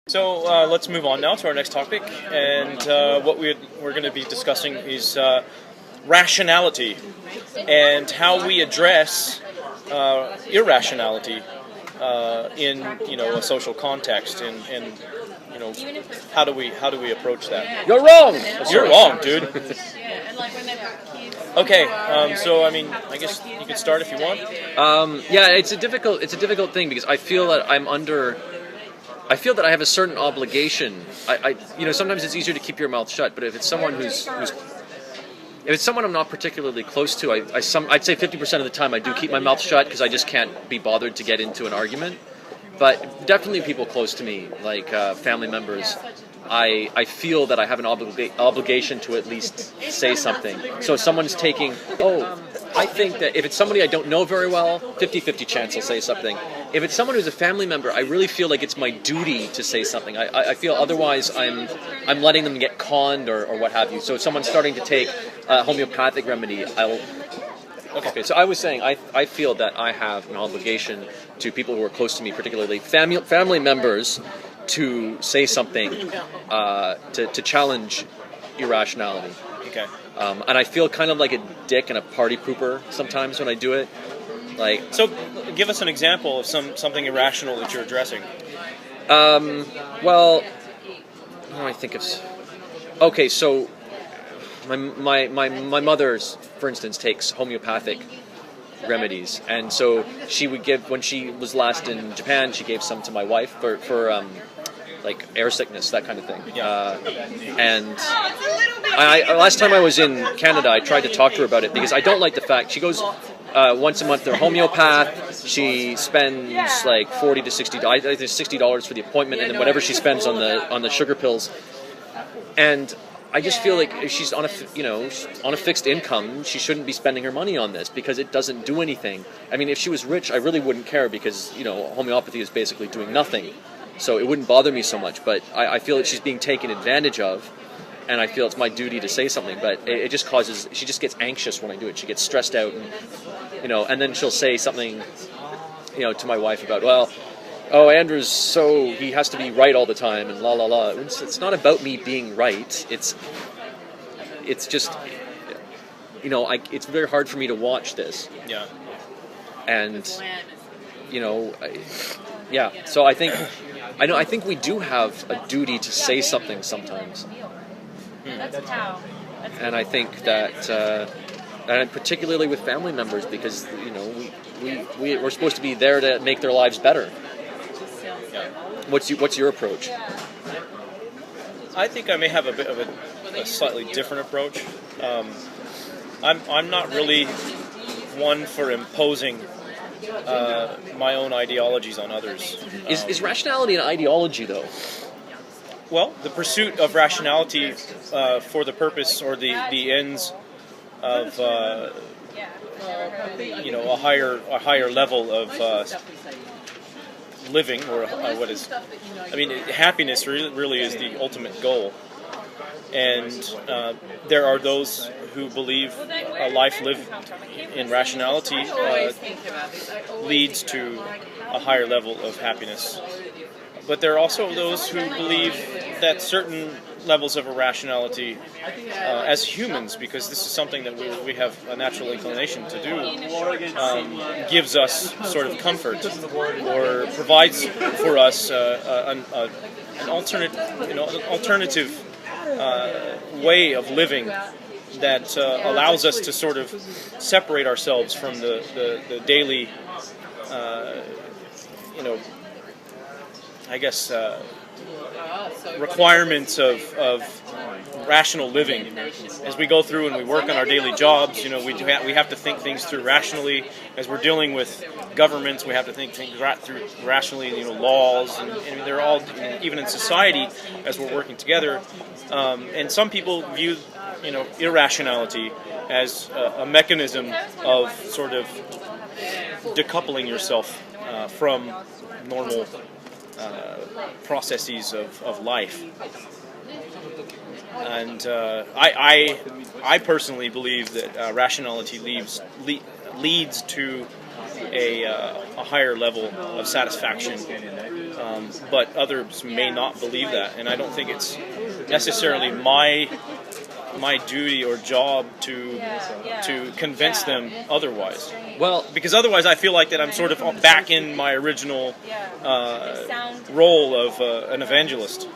So let's move on now to our next topic, and what we're going to be discussing is rationality and how we address irrationality in a social context, and how do we approach that? You're wrong. You're wrong, dude. Okay, so I mean, I guess you could start if you want. Yeah, it's a difficult thing because I feel that I feel that I have a certain obligation. Sometimes it's easier to keep your mouth shut, but if it's someone if it's someone I'm not particularly close to, I'd say 50% of the time I do keep my mouth shut because I just can't be bothered to get into an argument. But definitely people close to me, like family members, I feel that I have an obligation to at least say something. So if someone's taking, I think that if it's somebody I don't know very well, 50-50 chance I'll say something. If it's someone who's a family member, I really feel like it's my duty to say something. I feel otherwise I'm letting them get conned or what have you. So if someone's starting to take a homeopathic remedy, Okay, so I was saying I feel that I have an obligation to people who are close to me, particularly family members, to say something to challenge irrationality. Okay. And I feel kind of like a dick and a party pooper sometimes when I do it. So, give us an example of something irrational that you're addressing. Well, what do I think of? Okay, so my mother, for instance, takes homeopathic remedies, and so she would give, when she was last in Japan, she gave some to my wife for like air sickness, that kind of thing. Yeah. And last time I was in Canada, I tried to talk to her about it because I don't like the fact she goes once a month to a homeopath. She spends like $40 to $60 for the appointment, and then whatever she spends on the sugar pills. And I just feel like if she's on a fixed income, she shouldn't be spending her money on this because it doesn't do anything. I mean, if she was rich, I really wouldn't care because homeopathy is basically doing nothing, so it wouldn't bother me so much. But I feel that she's being taken advantage of, and I feel it's my duty to say something. But it just causes, she just gets anxious when I do it. She gets stressed out, and then she'll say something, to my wife about, Andrew's he has to be right all the time and la la la. It's not about me being right. It's just, it's very hard for me to watch this. Yeah. And, so I think we do have a duty to say something sometimes. And I think that, and particularly with family members, because, we're supposed to be there to make their lives better. What's your approach? I think I may have a bit of a slightly different approach. I'm not really one for imposing my own ideologies on others. Is rationality an ideology, though? Well, the pursuit of rationality for the purpose or the ends of a higher level of living, or happiness really is the ultimate goal. And there are those who believe a life lived in rationality leads to a higher level of happiness. But there are also those who believe that certain levels of irrationality, as humans, because this is something that we have a natural inclination to do, gives us sort of comfort, or provides for us an alternative way of living that allows us to sort of separate ourselves from the daily, requirements of rational living. As we go through and we work on our daily jobs, we have to think things through rationally. As we're dealing with governments, we have to think things through rationally. Laws, and they're all, even in society, as we're working together. And some people view, irrationality as a mechanism of sort of decoupling yourself from normal processes of life. And I personally believe that rationality leads to a higher level of satisfaction but others may not believe that, and I don't think it's necessarily my duty or job to convince them otherwise. Well, because otherwise I feel like that I'm sort of back in my original role of an evangelist.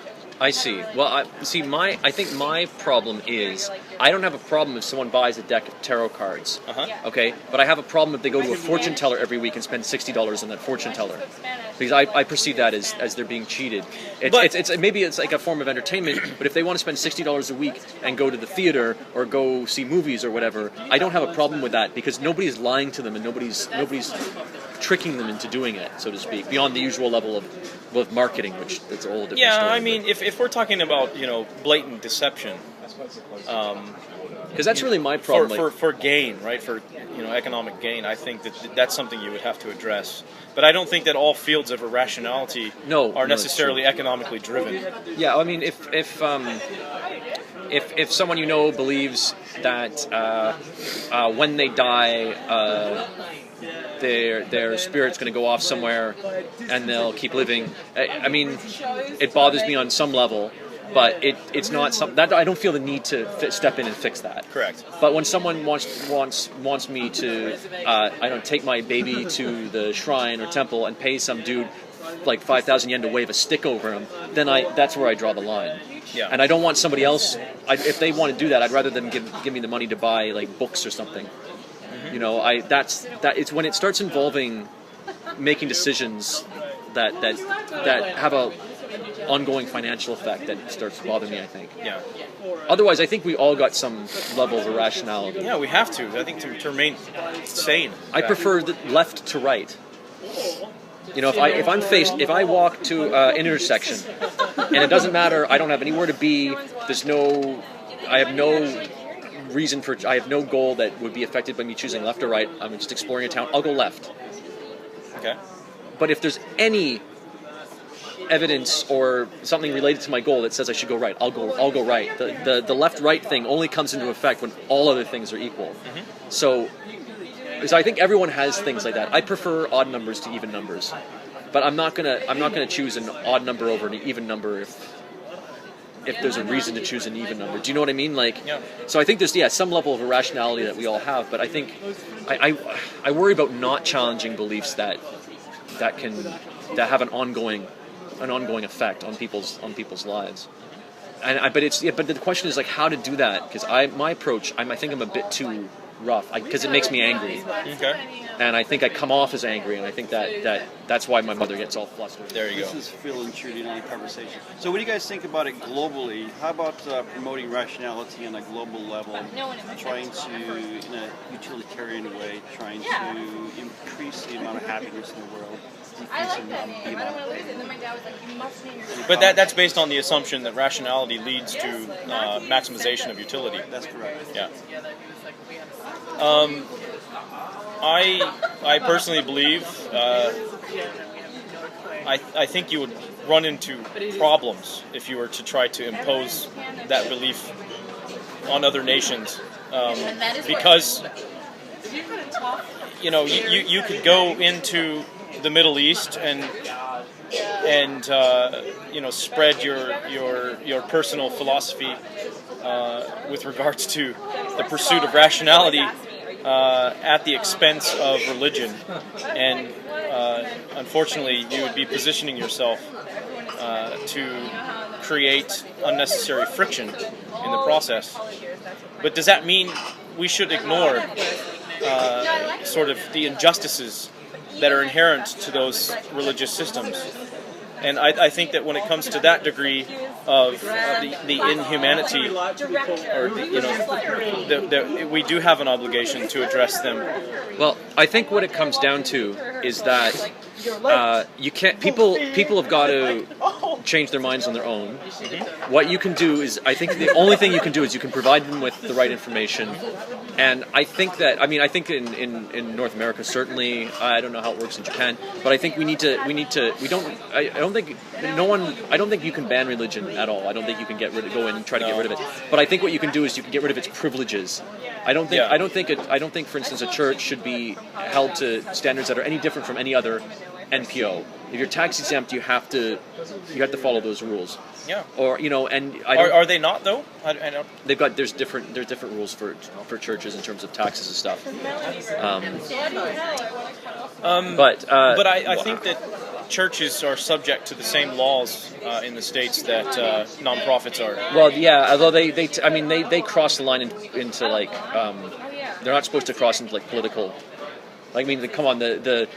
I see. Well, I think my problem is I don't have a problem if someone buys a deck of tarot cards. Okay, but I have a problem if they go to a fortune teller every week and spend $60 on that fortune teller, because I perceive that as they're being cheated. Maybe it's like a form of entertainment, but if they want to spend $60 a week and go to the theater or go see movies or whatever, I don't have a problem with that, because nobody's lying to them and nobody's tricking them into doing it, so to speak, beyond the usual level of marketing, which it's a whole different story. I mean, if we're talking about blatant deception, because that's really my problem. For gain, right? For economic gain, I think that's something you would have to address. But I don't think that all fields of irrationality are necessarily economically driven. Yeah, I mean, if someone believes that when they die, their spirit's going to go off somewhere and they'll keep living, I mean, it bothers me on some level, but it's not something that I don't feel the need to step in and fix that. Correct. But when someone wants me to take my baby to the shrine or temple and pay some dude like 5,000 yen to wave a stick over him, then that's where I draw the line. Yeah. And I don't want somebody else. If they want to do that, I'd rather them give me the money to buy like books or something. It's when it starts involving making decisions that have a ongoing financial effect that starts to bother me, I think. Yeah. Otherwise, I think we all got some level of irrationality. Yeah, we have to. I think to remain sane. I prefer the left to right. If I walk to an intersection and it doesn't matter, I don't have anywhere to be. I have no goal that would be affected by me choosing left or right. I'm just exploring a town. I'll go left. Okay. But if there's any evidence or something related to my goal that says I should go right, I'll go right. The left-right thing only comes into effect when all other things are equal. Mm-hmm. So I think everyone has things like that. I prefer odd numbers to even numbers, but I'm not gonna choose an odd number over an even number if there's a reason to choose an even number. Do you know what I mean? So I think there's some level of irrationality that we all have, but I think I worry about not challenging beliefs that have an ongoing effect on people's lives. But the question is how to do that, because my approach, I think I'm a bit too rough, because it makes me angry. Okay. And I think I come off as angry, and I think that's why my mother gets all flustered. There you go. This is Phil and Trudy on the conversation. So what do you guys think about it globally? How about promoting rationality on a global level, trying to, in a utilitarian way, trying to increase the amount of happiness in the world, decrease the amount of evil? But that's based on the assumption that rationality leads to maximization of utility. That's correct. Yeah. I personally believe I think you would run into problems if you were to try to impose that belief on other nations, because you could go into the Middle East and spread your personal philosophy with regards to the pursuit of rationality at the expense of religion, and unfortunately you would be positioning yourself to create unnecessary friction in the process. But does that mean we should ignore sort of the injustices that are inherent to those religious systems? And I think that when it comes to that degree of the inhumanity, or we do have an obligation to address them. Well, I think what it comes down to is that you can't. People have got to change their minds on their own. Mm-hmm. What you can do is, I think the only thing you can do is you can provide them with the right information. And I think that, I think in North America, certainly, I don't know how it works in Japan, but I think I don't think you can ban religion at all. I don't think you can go in and try to get rid of it. But I think what you can do is you can get rid of its privileges. I don't think, for instance, a church should be held to standards that are any different from any other NPO. If you're tax exempt, you have to follow those rules. Yeah. Or and are they not though? I don't. there's different rules for churches in terms of taxes and stuff. But I think that churches are subject to the same laws in the states that nonprofits are. Well, yeah. Although they cross the line into like they're not supposed to cross into like political. Like, I mean, come on, the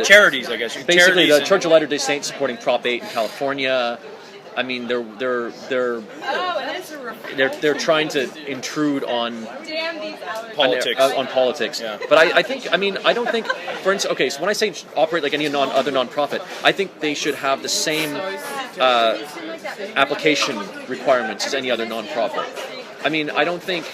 charities, I guess. Basically, charities the Church of Latter-day Saints supporting Prop 8 in California. I mean, they're trying to intrude on politics. On politics. Yeah. But I don't think, for instance, okay, so when I say operate like any other nonprofit, I think they should have the same application requirements as any other nonprofit. I mean, I don't think.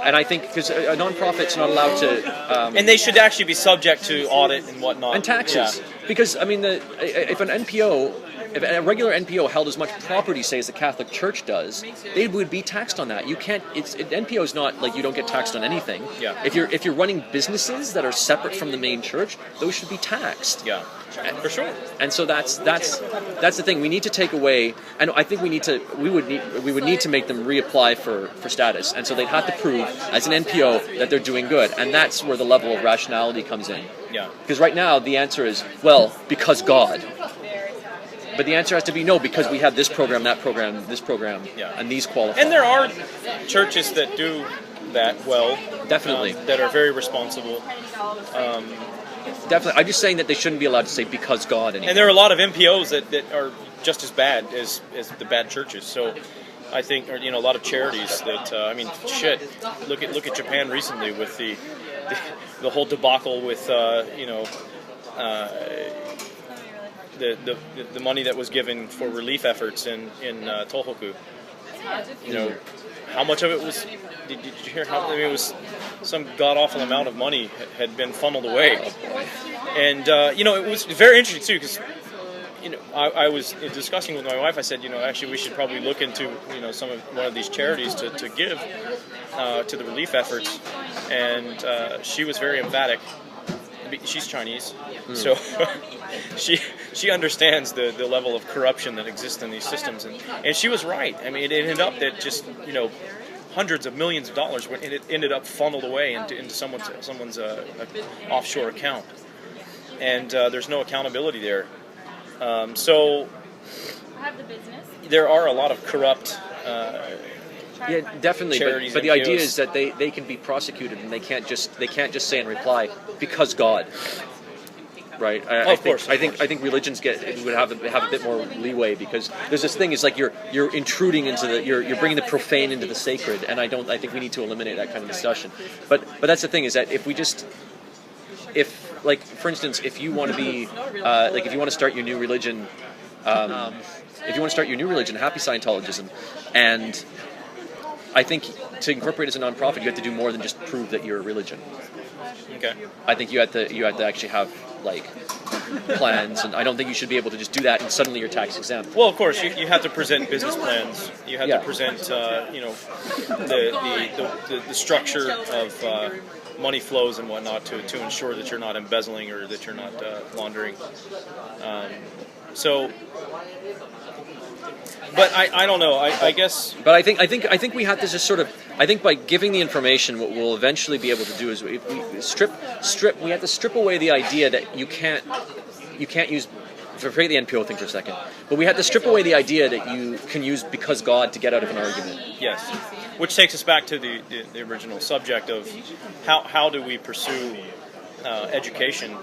And I think because a nonprofit's not allowed to, and they should actually be subject to audit and whatnot and taxes. Yeah. Because I mean, if a regular NPO held as much property, say, as the Catholic Church does, they would be taxed on that. You can't. NPO is not like you don't get taxed on anything. Yeah. If you're running businesses that are separate from the main church, those should be taxed. Yeah. For sure. And so that's the thing. We need to take away, and I think we would need to make them reapply for status. And so they'd have to prove as an NPO that they're doing good, and that's where the level of rationality comes in. Yeah. Because right now the answer is, well, because God. But the answer has to be no, because we have this program, that program, this program, yeah. And these qualify. And there are churches that do that well. Definitely. That are very responsible. Definitely. I'm just saying that they shouldn't be allowed to say because God anymore. And there are a lot of NPOs that are just as bad as the bad churches. So I think, or, a lot of charities that, look at Japan recently with the whole debacle with, the money that was given for relief efforts in Tohoku. How much of it was? Did you hear how? I mean, it was some god awful amount of money had been funneled away, and it was very interesting too because I was discussing with my wife. I said, actually we should probably look into one of these charities to give to the relief efforts, and she was very emphatic. She's Chinese, so she understands the level of corruption that exists in these systems, and she was right. I mean, it ended up that just hundreds of millions of dollars when it ended up funneled away into someone's offshore account, and there's no accountability there. So there are a lot of corrupt. Yeah, definitely. But the NPOs. idea is that they can be prosecuted, and they can't just say in reply because God. Right. I think religions would have a bit more leeway because there's this thing. It's like you're intruding into you're bringing the profane into the sacred, and I think we need to eliminate that kind of discussion. But that's the thing is that if for instance, if you want to be if you want to start your new religion, happy Scientologism, and I think to incorporate as a nonprofit, you have to do more than just prove that you're a religion. Okay. I think you have to actually have plans, and I don't think you should be able to just do that and suddenly you're tax exempt. Well, of course, you have to present business plans. You have to present, the structure of money flows and whatnot to ensure that you're not embezzling or that you're not laundering. But I don't know. I guess. But I think we have to just sort of. I think by giving the information, what we'll eventually be able to do is we strip. We have to strip away the idea that you can't use. Forget the NPO thing for a second. But we have to strip away the idea that you can use because God to get out of an argument. Yes. Which takes us back to the original subject of how do we pursue education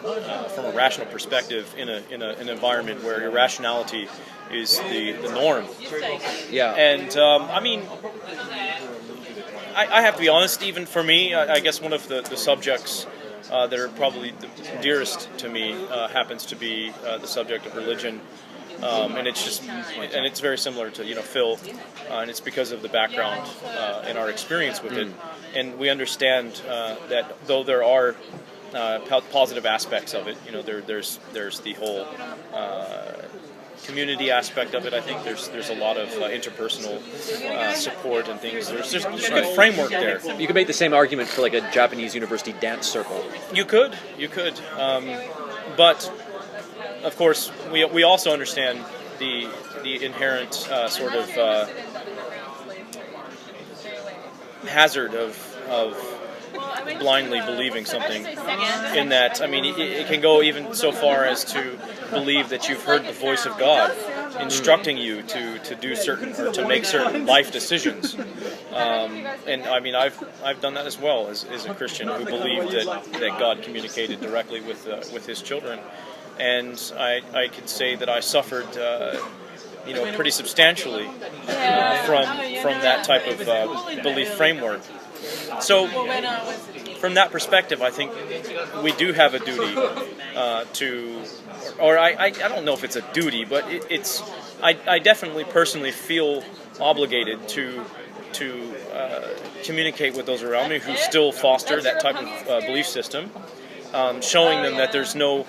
from a rational perspective in an environment where irrationality is the norm. Yeah. And I have to be honest. Even for me, I guess one of the subjects that are probably the dearest to me happens to be the subject of religion. And it's very similar to Phil, and it's because of the background and our experience with it, and we understand that though there are positive aspects of it, there's the whole community aspect of it. I think there's a lot of interpersonal support and things. There's a good framework there. You could make the same argument for a Japanese university dance circle. You could, but of course, we also understand the inherent sort of hazard of blindly believing something. In that, I mean, it can go even so far as to believe that you've heard the voice of God instructing you to do certain or to make certain life decisions. And I mean, I've done that as well as a Christian who believed that God communicated directly with His children, and I could say that I suffered, pretty substantially from that type of belief framework. So, from that perspective, I think we do have a duty I don't know if it's a duty, but I definitely personally feel obligated to communicate with those around me who still foster that type of belief system, showing them that there's no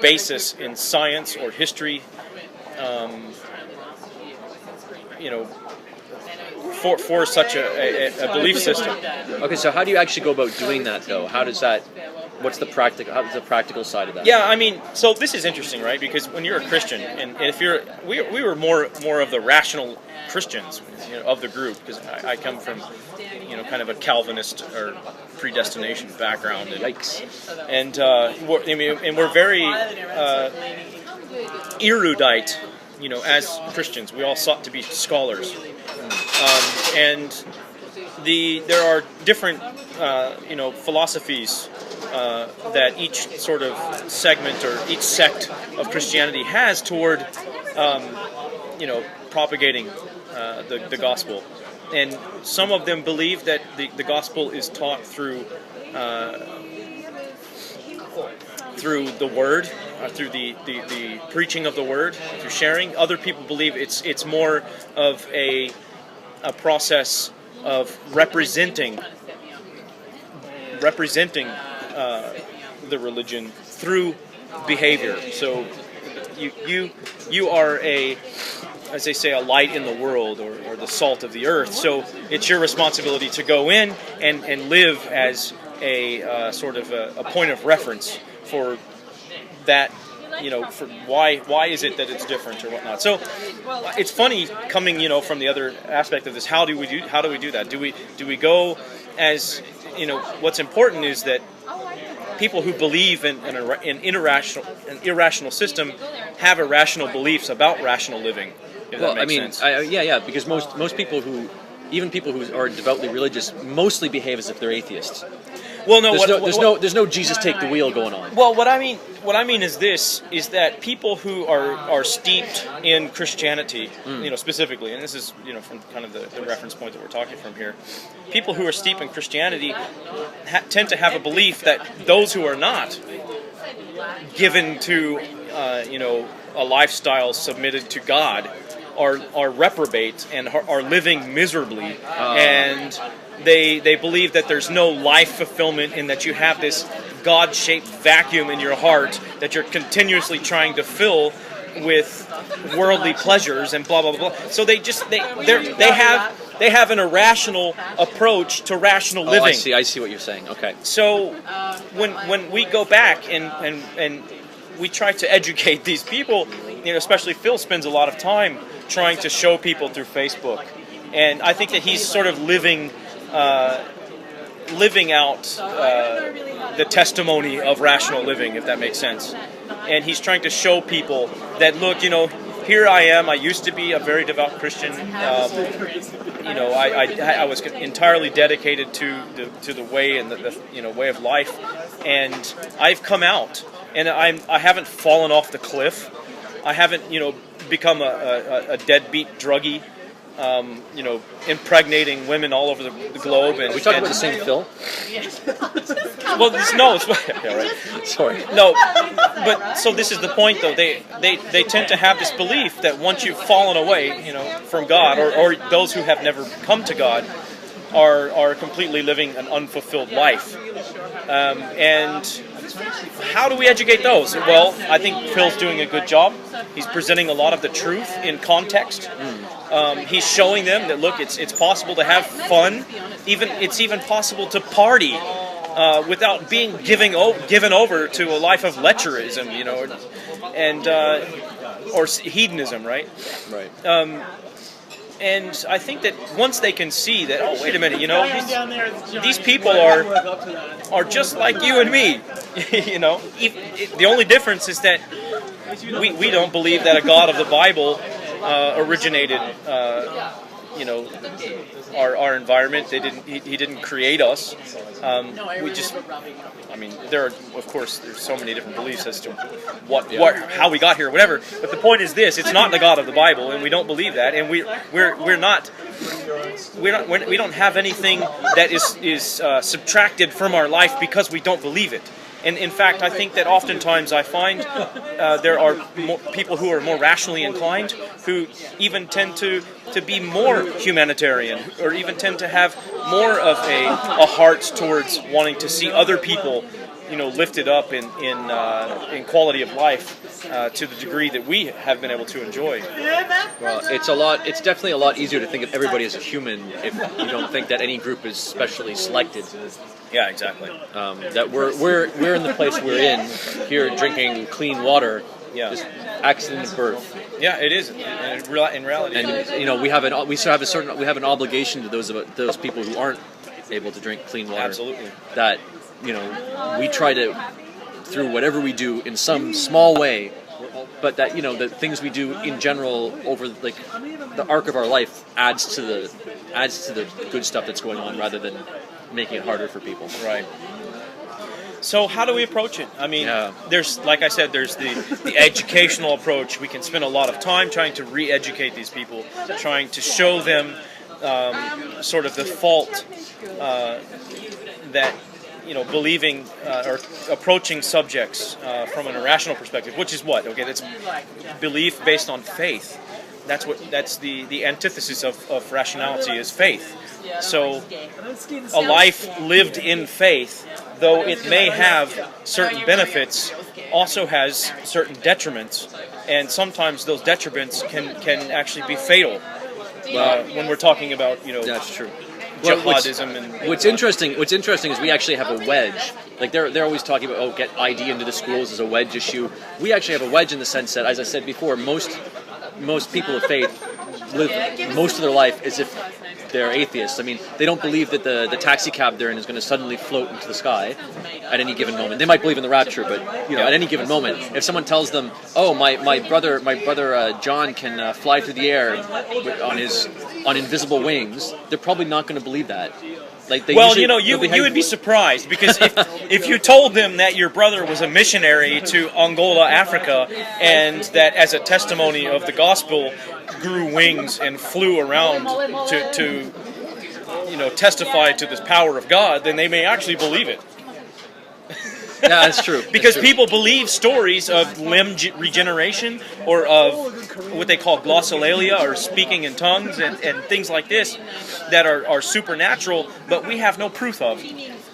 basis in science or history, for such a belief system. Okay, so how do you actually go about doing that, though? What's the practical side of that? Yeah, I mean, so this is interesting, right? Because when you're a Christian, and if we were more of the rational Christians, of the group, because I come from, kind of a Calvinist or predestination background. Yikes! And we're very erudite, as Christians. We all sought to be scholars, and there are different, philosophies that each sort of segment or each sect of Christianity has toward, propagating the gospel. And some of them believe that the gospel is taught through the word, through the preaching of the word, through sharing. Other people believe it's more of a process of representing the religion through behavior. So you are as they say, a light in the world, or the salt of the earth. So it's your responsibility to go in and live as a sort of a point of reference for that, for why is it that it's different or whatnot. So it's funny coming, from the other aspect of this. How do we do that? Do we go as, what's important is that people who believe in an irrational system have irrational beliefs about rational living. Well, I mean, because most people even people who are devoutly religious, mostly behave as if they're atheists. Well, no, there's no Jesus take the wheel going on. Well, what I mean is that people who are steeped in Christianity, specifically, and this is from kind of the reference point that we're talking from here, people who are steeped in Christianity tend to have a belief that those who are not given to a lifestyle submitted to God are reprobate and are living miserably, and they believe that there's no life fulfillment, and that you have this God-shaped vacuum in your heart that you're continuously trying to fill with worldly pleasures and blah blah blah. So they have an irrational approach to rational living. I see what you're saying. Okay. So when we go back and we try to educate these people, especially Phil spends a lot of time trying to show people through Facebook, and I think that he's sort of living out the testimony of rational living, if that makes sense. And he's trying to show people that, look, here I am. I used to be a very devout Christian. I was entirely dedicated to the way and the way of life, and I've come out, and I haven't fallen off the cliff. I haven't become a deadbeat druggie. Impregnating women all over the globe. And are we talking about the same Phil? Well, no. Yeah, right. Sorry. No, but so this is the point, though. They tend to have this belief that once you've fallen away, from God, or those who have never come to God, are completely living an unfulfilled life. And how do we educate those? Well, I think Phil's doing a good job. He's presenting a lot of the truth in context. He's showing them that, look, it's possible to have fun. It's even possible to party without being given over to a life of lecherism. and or hedonism, right? Right. And I think that once they can see that, oh, wait a minute, these people are just like you and me, the only difference is that we don't believe that a God of the Bible originated, our environment. He didn't create us. There are, of course, there's so many different beliefs as to how we got here, whatever. But the point is this: it's not the God of the Bible, and we don't believe that, and we don't have anything that is subtracted from our life because we don't believe it. And in fact, I think that oftentimes I find there are people who are more rationally inclined who even tend to be more humanitarian, or even tend to have more of a heart towards wanting to see other people, lifted up in quality of life to the degree that we have been able to enjoy. Well, it's definitely a lot easier to think of everybody as a human if you don't think that any group is specially selected. Yeah, exactly. That we're in the place we're in here, drinking clean water. Yeah. Just accident of birth. Yeah, it is. In reality, and we have an obligation to those people who aren't able to drink clean water. Absolutely. That we try to, through whatever we do in some small way, but that the things we do in general over the arc of our life adds to the good stuff that's going on, rather than making it harder for people. Right. So how do we approach it? There's, like I said, there's the educational approach. We can spend a lot of time trying to re-educate these people, trying to show them sort of the fault that believing or approaching subjects from an irrational perspective, which is what? Okay, that's belief based on faith. That's the antithesis of rationality is faith. So a life lived in faith, though it may have certain benefits, also has certain detriments, and sometimes those detriments can actually be fatal. When we're talking about that's true. Jihadism. What's interesting is we actually have a wedge. Like they're always talking about get ID into the schools as a wedge issue. We actually have a wedge in the sense that, as I said before, most people of faith live most of their life as if they're atheists. I mean, they don't believe that the taxi cab they're in is going to suddenly float into the sky at any given moment. They might believe in the rapture, but at any given moment, if someone tells them, "Oh, my brother John can fly through the air on invisible wings," they're probably not going to believe that. You would be surprised, because if you told them that your brother was a missionary to Angola, Africa, and that as a testimony of the gospel grew wings and flew around to testify to this power of God, then they may actually believe it. Yeah, that's true. Because people believe stories of limb regeneration, or of what they call glossolalia, or speaking in tongues, and things like this that are supernatural, but we have no proof of.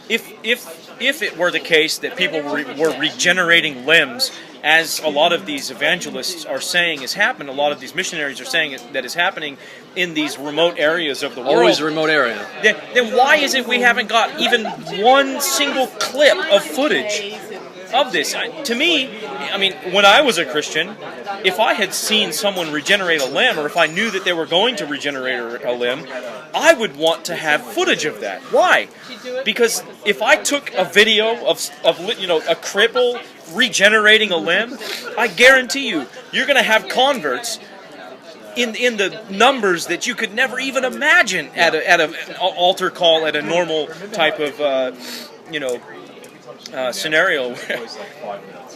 If it were the case that people were regenerating limbs, as a lot of these evangelists are saying is happening, a lot of these missionaries are saying that is happening in these remote areas of the world. Always a remote area. Then why is it we haven't got even one single clip of footage of this? To me, when I was a Christian, if I had seen someone regenerate a limb, or if I knew that they were going to regenerate a limb, I would want to have footage of that. Why? Because if I took a video of a cripple regenerating a limb, I guarantee you're going to have converts in the numbers that you could never even imagine at an altar call, at a normal type of scenario,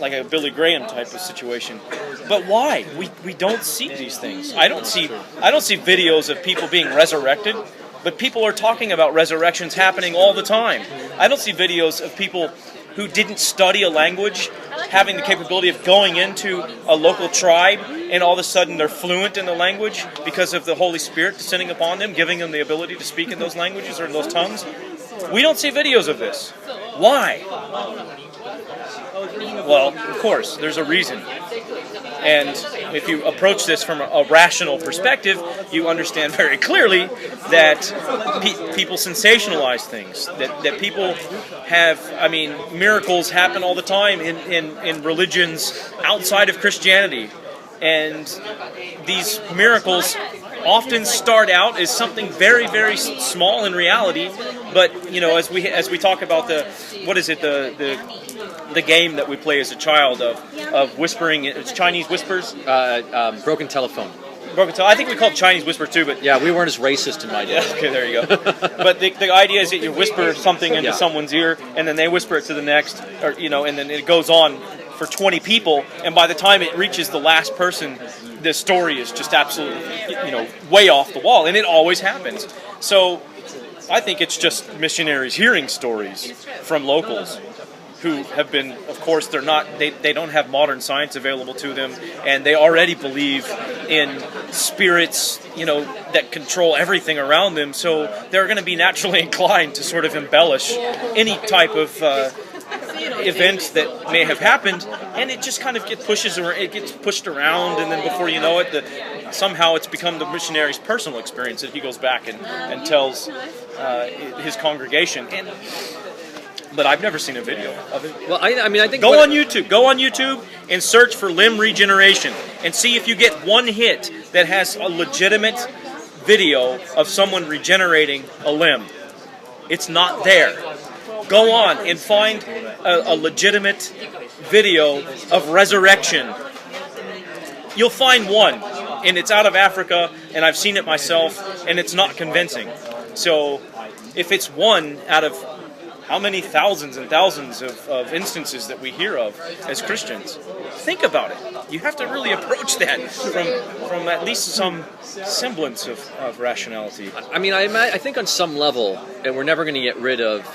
like a Billy Graham type of situation. But why? We don't see these things. I don't see videos of people being resurrected, but people are talking about resurrections happening all the time. I don't see videos of people who didn't study a language having the capability of going into a local tribe, and all of a sudden they're fluent in the language because of the Holy Spirit descending upon them, giving them the ability to speak in those languages or in those tongues. We don't see videos of this. Why? Well, of course, there's a reason. And if you approach this from a rational perspective, you understand very clearly that people sensationalize things. That people have, miracles happen all the time in religions outside of Christianity. And these miracles often start out as something very, very small in reality, but as we talk about the game that we play as a child of whispering, it's Chinese whispers, Broken telephone. I think we call it Chinese whisper too, but yeah, we weren't as racist in my day. Yeah, okay, there you go. But the idea is that you whisper something into someone's ear, and then they whisper it to the next, and then it goes on for 20 people, and by the time it reaches the last person, the story is just absolutely, way off the wall, and it always happens. So I think it's just missionaries hearing stories from locals who have been, of course, they don't have modern science available to them, and they already believe in spirits, that control everything around them, so they're going to be naturally inclined to sort of embellish any type of event that may have happened, and it just kind of gets pushed around, and then before you know it, somehow it's become the missionary's personal experience that he goes back and tells his congregation. But I've never seen a video of it. Well, I think Go on YouTube and search for limb regeneration and see if you get one hit that has a legitimate video of someone regenerating a limb. It's not there. Go on and find a legitimate video of resurrection. You'll find one, and it's out of Africa, and I've seen it myself, and it's not convincing. So if it's one out of how many thousands and thousands of instances that we hear of as Christians, think about it. You have to really approach that from at least some semblance of rationality. I think on some level, and we're never going to get rid of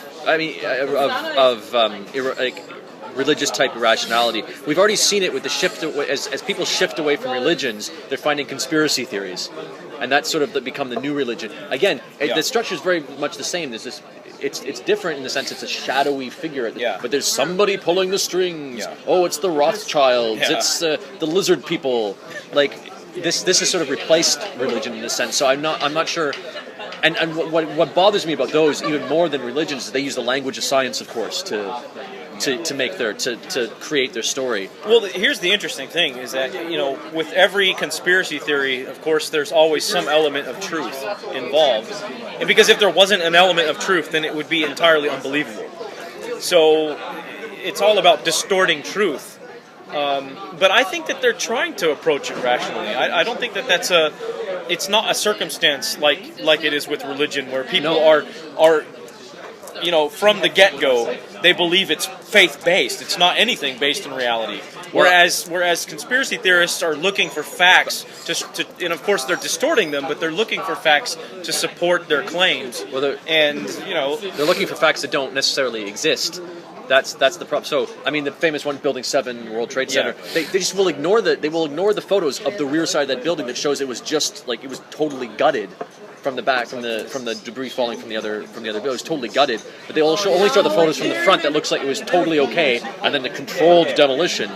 religious type irrationality. We've already seen it with the shift as people shift away from religions. They're finding conspiracy theories, and that's sort of become the new religion. Again, the structure is very much the same. There's this. It's different in the sense it's a shadowy figure, but there's somebody pulling the strings. Yeah. Oh, it's the Rothschilds. Yeah. It's the lizard people. Like this has sort of replaced religion in a sense. So I'm not sure. And what bothers me about those even more than religions is they use the language of science, of course, to make to create their story. Well, here's the interesting thing is that with every conspiracy theory, of course, there's always some element of truth involved, and because if there wasn't an element of truth, then it would be entirely unbelievable. So it's all about distorting truth. But I think that they're trying to approach it rationally. I don't think that it's not a circumstance like it is with religion, where people are from the get-go, they believe it's faith-based. It's not anything based in reality. Whereas conspiracy theorists are looking for facts, and of course they're distorting them, but they're looking for facts to support their claims. Well, they're looking for facts that don't necessarily exist. That's the problem. So, the famous one, Building 7, World Trade Center. They just will ignore the photos of the rear side of that building that shows it was just it was totally gutted from the back, from the debris falling from the other building. It was totally gutted. But they only show the photos from the front that looks like it was totally okay, and then the controlled demolition.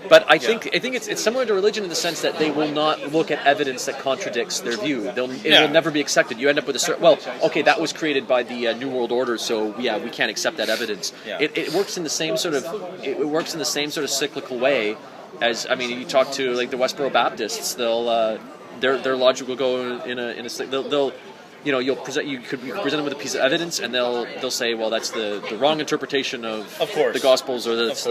But I think it's similar to religion in the sense that they will not look at evidence that contradicts their view. It will never be accepted. You end up with that was created by the New World Order, so we can't accept that evidence. Yeah. It works in the same sort of cyclical way as you talk to the Westboro Baptists. They'll their logic will go in a they'll you could present them with a piece of evidence, and they'll say, well, that's the wrong interpretation of course, the Gospels, or that's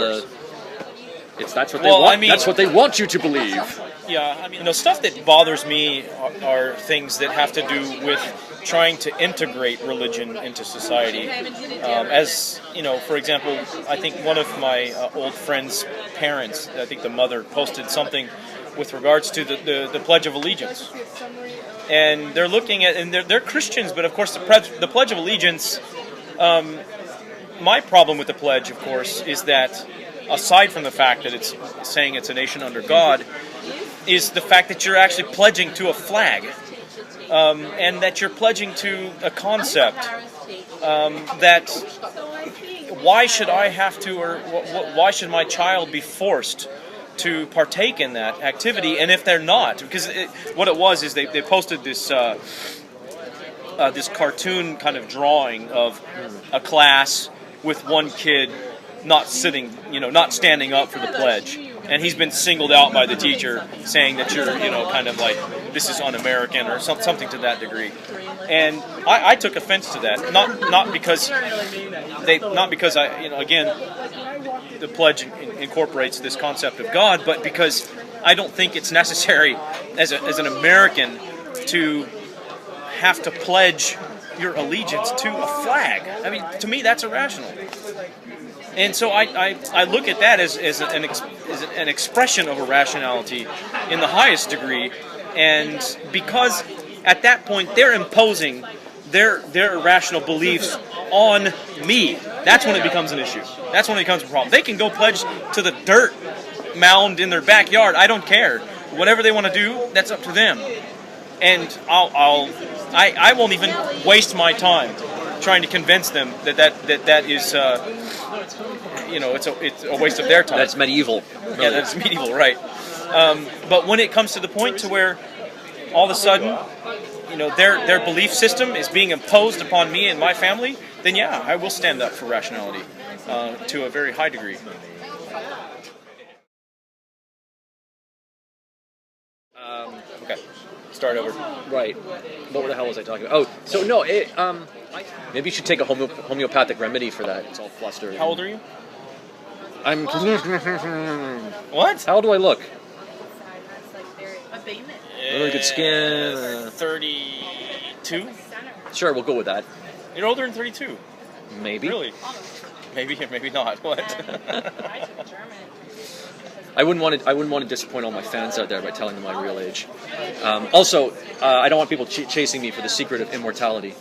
that's what they want. That's what they want you to believe. Yeah, stuff that bothers me are things that have to do with trying to integrate religion into society. For example, I think one of my old friend's parents, I think the mother, posted something with regards to the Pledge of Allegiance. And they're looking at, and they're Christians, but of course the Pledge of Allegiance, my problem with the Pledge, of course, is that aside from the fact that it's saying it's a nation under God, is the fact that you're actually pledging to a flag, and that you're pledging to a concept that why should I have to, or why should my child be forced to partake in that activity, and if they're not, because what it was is they posted this this cartoon kind of drawing of a class with one kid not sitting, not standing up for the pledge, and he's been singled out by the teacher, saying that you're, kind of like, this is un-American or something to that degree. And I took offense to that, not because again, the pledge incorporates this concept of God, but because I don't think it's necessary as an American to have to pledge your allegiance to a flag. I mean, to me, that's irrational. And so I look at that as an expression of irrationality in the highest degree, and because at that point they're imposing their irrational beliefs on me, that's when it becomes an issue. That's when it becomes a problem. They can go pledge to the dirt mound in their backyard. I don't care. Whatever they want to do, that's up to them. And I won't even waste my time trying to convince them that is it's a waste of their time. That's medieval. Really. Yeah, that's medieval, right? But when it comes to the point to where all of a sudden, their belief system is being imposed upon me and my family, then yeah, I will stand up for rationality to a very high degree. Okay, start over. Right. What the hell was I talking about? Oh, so no, maybe you should take a homeopathic remedy for that. It's all flustered. How old are you? I'm... What? How old do I look? Really good skin. 32? Sure, we'll go with that. You're older than 32. Maybe. Really? Maybe or maybe not. What? I wouldn't want to disappoint all my fans out there by telling them my real age. Also, I don't want people chasing me for the secret of immortality.